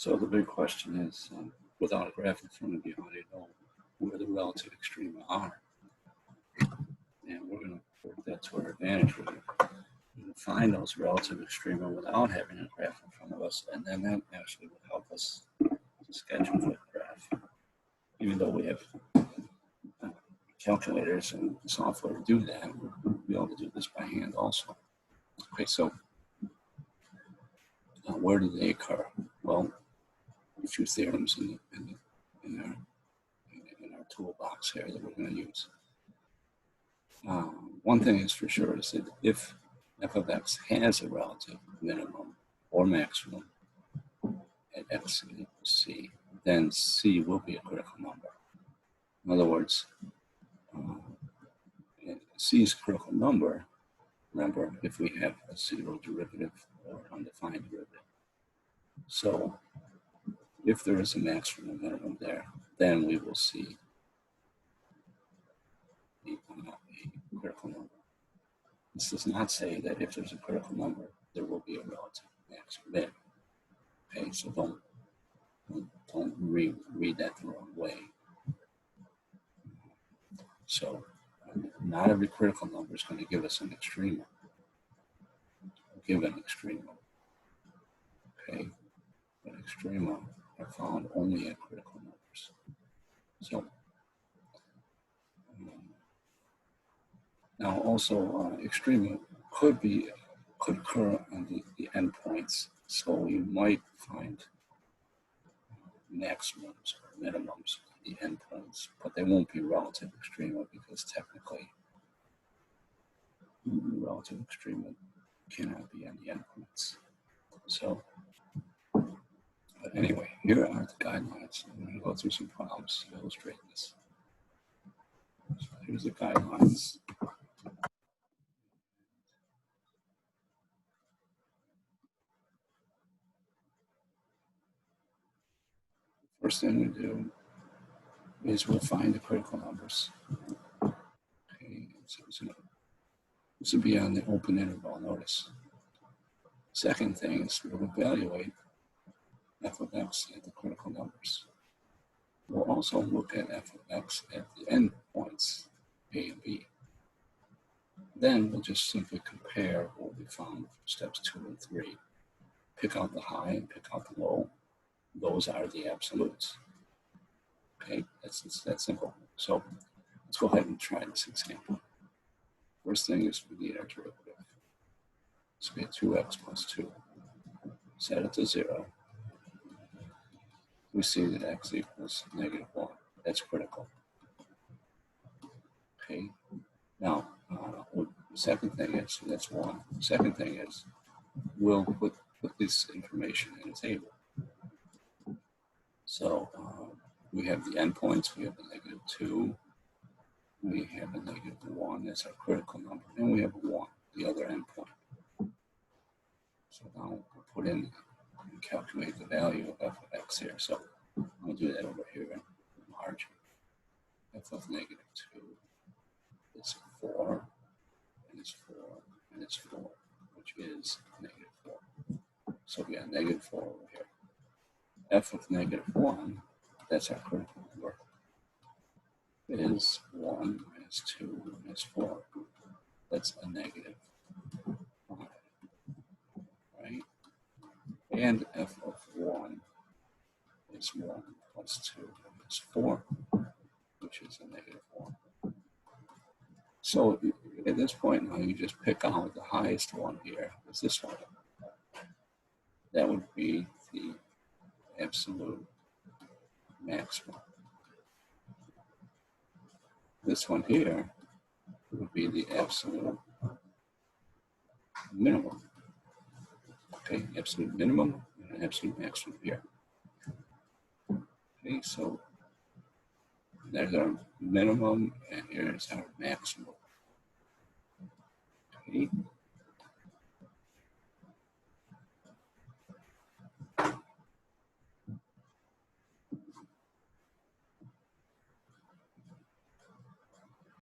So the big question is, without a graph in front of you, how do you know where the relative extrema are? And we're going to work that to our advantage. We're going to find those relative extrema without having a graph in front of us, and then that actually will help us to sketch a foot graph. Even though we have calculators and software to do that, we'll be able to do this by hand also. Okay, so where do they occur? Well, a few theorems in our toolbox here that we're going to use. One thing is for sure is that if f of x has a relative minimum or maximum at x equals c, then c will be a critical number. In other words, c is a critical number, remember, if we have a zero derivative or undefined derivative. So if there is a maximum and minimum there, then we will see a critical number. This does not say that if there's a critical number, there will be a relative max or min. Okay, so don't read that the wrong way. So not every critical number is going to give us an extrema. Give an extrema. Okay, but extrema are found only at critical numbers. So now also extrema could occur on the endpoints. So you might find maximums or minimums on the endpoints, but they won't be relative extrema because technically relative extrema cannot be on the endpoints. So, but anyway, here are the guidelines. I'm going to go through some problems to illustrate this. So here's the guidelines. First thing we do is we'll find the critical numbers. Okay, so this will be on the open interval, notice. Second thing is we'll evaluate f of x at the critical numbers. We'll also look at f of x at the endpoints, a and b. Then we'll just simply compare what we found for steps 2 and 3. Pick out the high and pick out the low. Those are the absolutes. Okay, it's that simple. So let's go ahead and try this example. First thing is we need our derivative. So we have 2x plus 2. Set it to 0. We see that x equals -1. That's critical. Okay. Now, the second thing is, so that's 1. The second thing is, we'll put this information in a table. So we have the endpoints. We have a -2. We have a -1. That's our critical number. And we have a 1, the other endpoint. So now we'll put in and calculate the value of f of x here. So I'll do that over here in margin. F of -2 is 4, and it's 4, and it's 4, which is -4. So we got -4 over here. F of -1, that's our critical number, is 1 minus 2 minus 4. That's a -5, right? And f of 1 is 1 plus 2 minus 4, which is a -1. So at this point now, you just pick out the highest one here. Is this one? That would be the absolute maximum. This one here would be the absolute minimum. Okay, absolute minimum and absolute maximum here. Okay, so there's our minimum and here's our maximum. Okay,